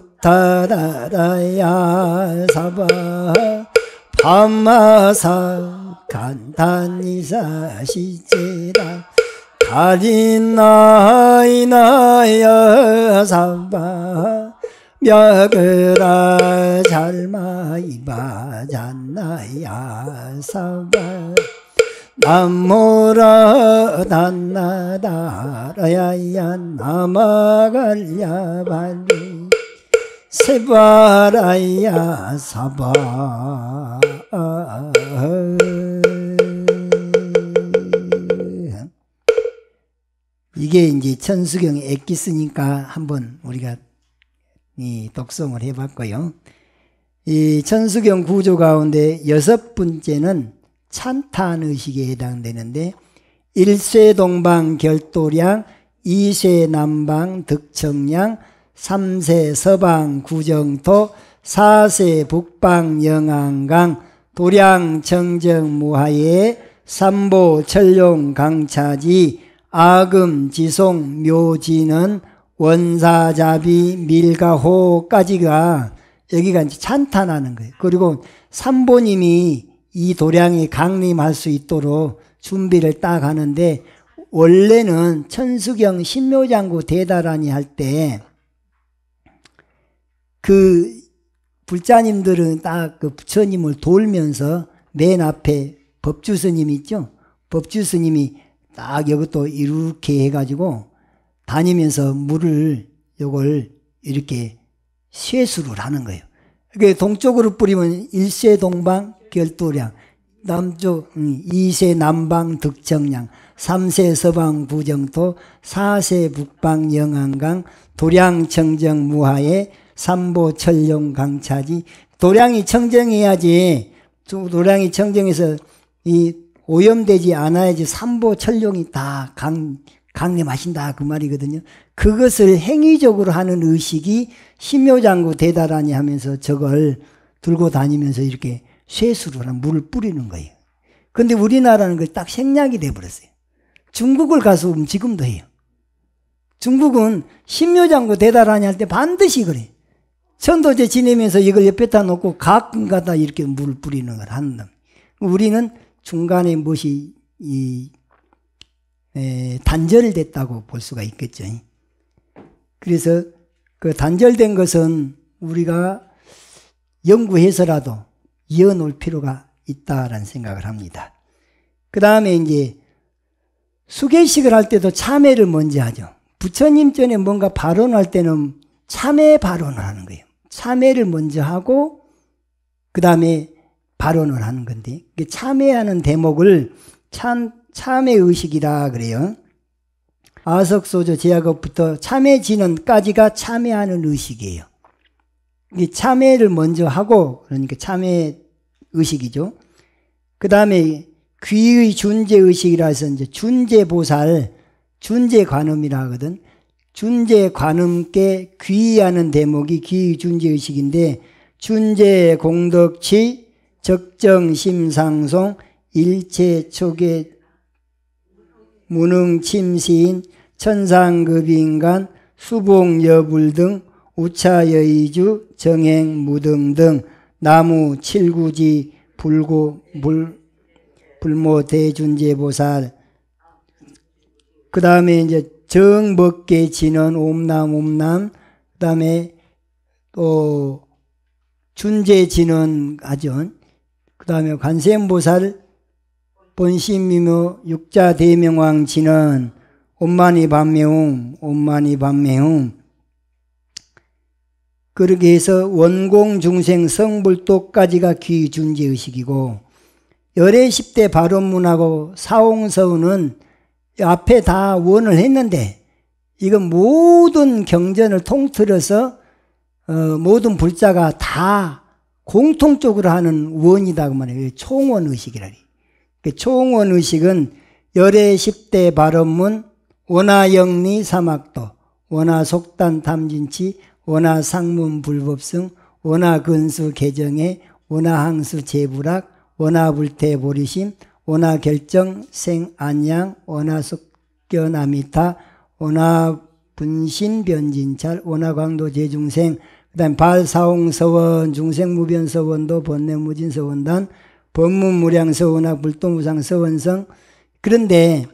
사바 파마사 간단이사 시제라 가린나이나야 사바 묘그라 잘마이바 잔나야 사바 남모라 단나다라야야 나마갈야 발리 세바라야 사바 이게 이제 천수경의 엑기스니까 한번 우리가 이 독송을 해봤고요. 이 천수경 구조 가운데 6번째는 찬탄의식에 해당되는데 1쇄 동방 결도량, 2쇄 남방 득청량, 3쇄 서방 구정토, 4쇄 북방 영안강, 도량 청정 무하예, 3보 철룡 강차지, 아금 지송 묘지는 원사자비 밀가호까지가 여기가 이제 찬탄하는 거예요. 그리고 삼보님이 이 도량에 강림할 수 있도록 준비를 딱 하는데, 원래는 천수경 신묘장구 대다라니 할 때 그 불자님들은 딱 그 부처님을 돌면서 맨 앞에 법주스님 있죠? 법주스님이 딱 이것도 이렇게 해가지고 다니면서 물을 요걸 이렇게 쇄수를 하는 거예요. 그게 동쪽으로 뿌리면 일쇄 동방 결도량, 남쪽 2세 남방 득정량, 3세 서방 부정토, 4세 북방 영안강, 도량 청정 무하에, 삼보 철룡 강차지. 도량이 청정해야지, 도량이 청정해서 이 오염되지 않아야지 삼보 철룡이 다 강림하신다 그 말이거든요. 그것을 행위적으로 하는 의식이 신묘장구 대다라니 하면서 저걸 들고 다니면서 이렇게 쇠수로 물을 뿌리는 거예요. 근데 우리나라는 그걸 딱 생략이 돼버렸어요. 중국을 가서 보면 지금도 해요. 중국은 신묘장구 대다라니 할 때 반드시 그래. 천도제 지내면서 이걸 옆에다 놓고 가끔가다 이렇게 물을 뿌리는 걸 한다. 우리는 중간에 무엇이 단절됐다고 볼 수가 있겠죠. 그래서 그 단절된 것은 우리가 연구해서라도 이어놓을 필요가 있다라는 생각을 합니다. 그 다음에 이제 수계식을 할 때도 참회를 먼저 하죠. 부처님 전에 뭔가 발언할 때는 참회 발언을 하는 거예요. 참회를 먼저 하고 그 다음에 발언을 하는 건데 참회하는 대목을 참회의식이라 그래요. 아석소조 제약업부터 참회진언까지가 참회하는 의식이에요. 참회를 먼저 하고 그러니까 참회의식이죠. 그 다음에 귀의 준제의식이라 해서 이제 준제보살, 준제관음이라 하거든. 준제관음께 귀의하는 대목이 귀의 준제의식인데 준제공덕치, 적정심상송, 일체초계 무능침시인, 천상급인간, 수봉여불 등 우차여의주, 정행무등 등 나무 칠구지 불고 불모대준제보살. 그 다음에 이제 정법계 진언 옴남 그 다음에 또 준제진언 하죠. 그 다음에 관세음보살 본심미묘 육자대명왕 진언 옴마니 반매웅 그렇게 해서 원공중생 성불도까지가 귀준제의식이고 열애 10대 발언문하고 사홍서운은 앞에 다 원을 했는데 이건 모든 경전을 통틀어서 모든 불자가 다 공통적으로 하는 원이다 그 말이에요. 총원의식이라. 총원의식은 열애 10대 발언문, 원하영리 사막도, 원하속단 탐진치, 원하상문 불법승, 원하근수 개정회, 원하항수 제불학, 원하불태보리심, 원하결정 생안양, 원하숙견아미타, 원하분신변진찰, 원하광도 제중생, 그 다음에 발사홍서원, 중생무변서원도, 번뇌무진서원단, 법문무량서원학, 불도무상서원성. 그런데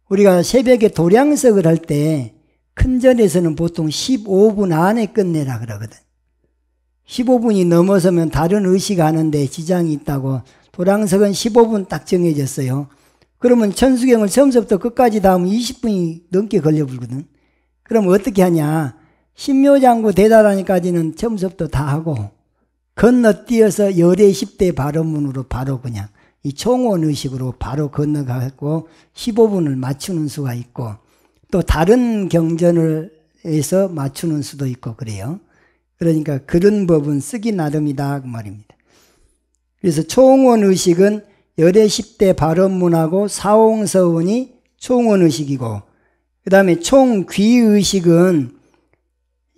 우리가 새벽에 도량석을 할 때 큰절에서는 보통 15분 안에 끝내라 그러거든. 15분이 넘어서면 다른 의식하는데 지장이 있다고 도량석은 15분 딱 정해졌어요. 그러면 천수경을 처음부터 끝까지 다 하면 20분이 넘게 걸려버리거든. 그럼 어떻게 하냐. 신묘장구 대다라니까지는 처음부터 다 하고 건너뛰어서 열애 10대 발언문으로 바로 그냥 이 총원의식으로 바로 건너가고 15분을 맞추는 수가 있고 또 다른 경전을 해서 맞추는 수도 있고 그래요. 그러니까 그런 법은 쓰기 나름이다 그 말입니다. 그래서 총원의식은 열애 10대 발언문하고 사홍서원이 총원의식이고 그 다음에 총귀의식은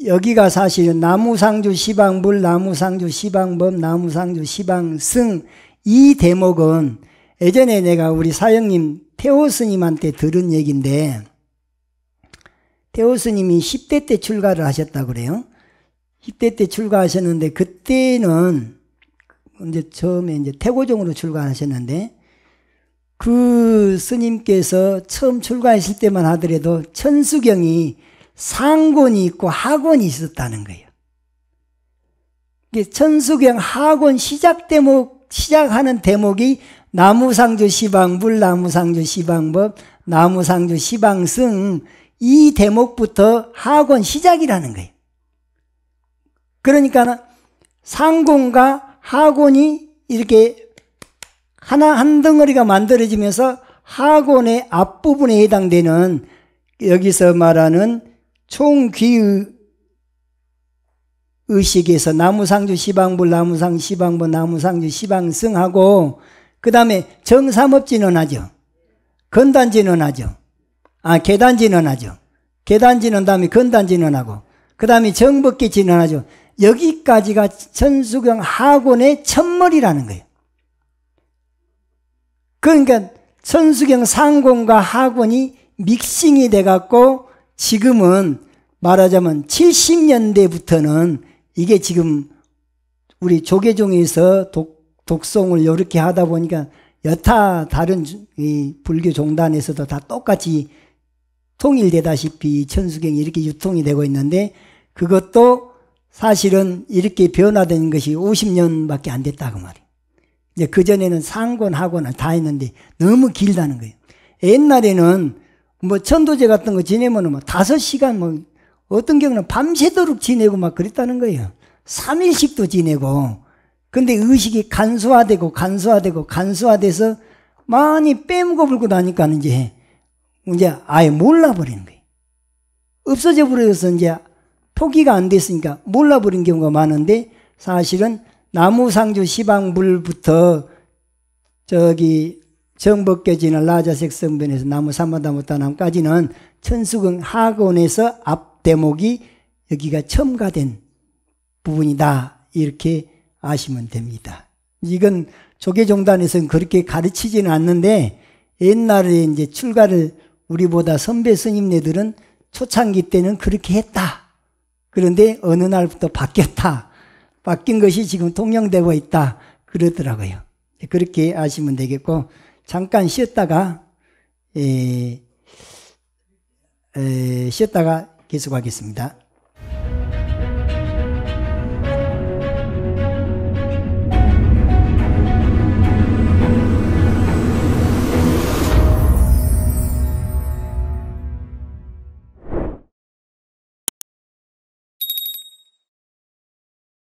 여기가 사실은 나무상주 시방불, 나무상주 시방법, 나무상주 시방승 이 대목은 예전에 내가 우리 사형님 태호 스님한테 들은 얘기인데 태호 스님이 10대 때 출가를 하셨다고 그래요. 10대 때 출가하셨는데 그때는 이제 처음에 이제 태고종으로 출가하셨는데 그 스님께서 처음 출가하실 때만 하더라도 천수경이 상권이 있고 하권이 있었다는 거예요. 천수경 하권 시작하는 대목이 나무상주 시방불, 나무상주 시방법, 나무상주 시방승 이 대목부터 하권 시작이라는 거예요. 그러니까 상권과 하권이 이렇게 하나 한 덩어리가 만들어지면서 하곤의 앞부분에 해당되는 여기서 말하는 총귀의 의식에서 나무상주 시방불, 나무상 시방부, 나무상주 시방승하고 그 다음에 정삼업진은 하죠. 건단진은 하죠. 계단진은 하죠. 계단진은 다음에 건단진은 하고 그 다음에 정법계 진언하죠. 여기까지가 천수경 하곤의 첫머리라는 거예요. 그러니까 천수경 상곤과 하곤이 믹싱이 돼갖고 지금은 말하자면 70년대부터는 이게 지금 우리 조계종에서 독송을 이렇게 하다 보니까 여타 다른 이 불교 종단에서도 다 똑같이 통일되다시피 천수경이 이렇게 유통이 되고 있는데 그것도 사실은 이렇게 변화된 것이 50년밖에 안 됐다고 말이에요. 이제 그전에는 상곤, 하곤을 다 했는데 너무 길다는 거예요. 옛날에는 뭐 천도제 같은 거 지내면 뭐 5시간 뭐 어떤 경우는 밤새도록 지내고 막 그랬다는 거예요. 3일씩도 지내고. 근데 의식이 간소화돼서 많이 빼먹어 불고 나니까 이제 아예 몰라버리는 거예요. 없어져 버려서 이제 포기가 안 됐으니까 몰라버린 경우가 많은데 사실은 나무상주 시방불부터 정법계지나 라자색성변에서 나무 삼마다무따남까지는 천수경 하곤에서 앞 대목이 여기가 첨가된 부분이다. 이렇게 아시면 됩니다. 이건 조계종단에서는 그렇게 가르치지는 않는데 옛날에 이제 출가를 우리보다 선배 스님네들은 초창기 때는 그렇게 했다. 그런데 어느 날부터 바뀌었다. 바뀐 것이 지금 통용되고 있다. 그러더라고요. 그렇게 아시면 되겠고 잠깐 쉬었다가 계속하겠습니다.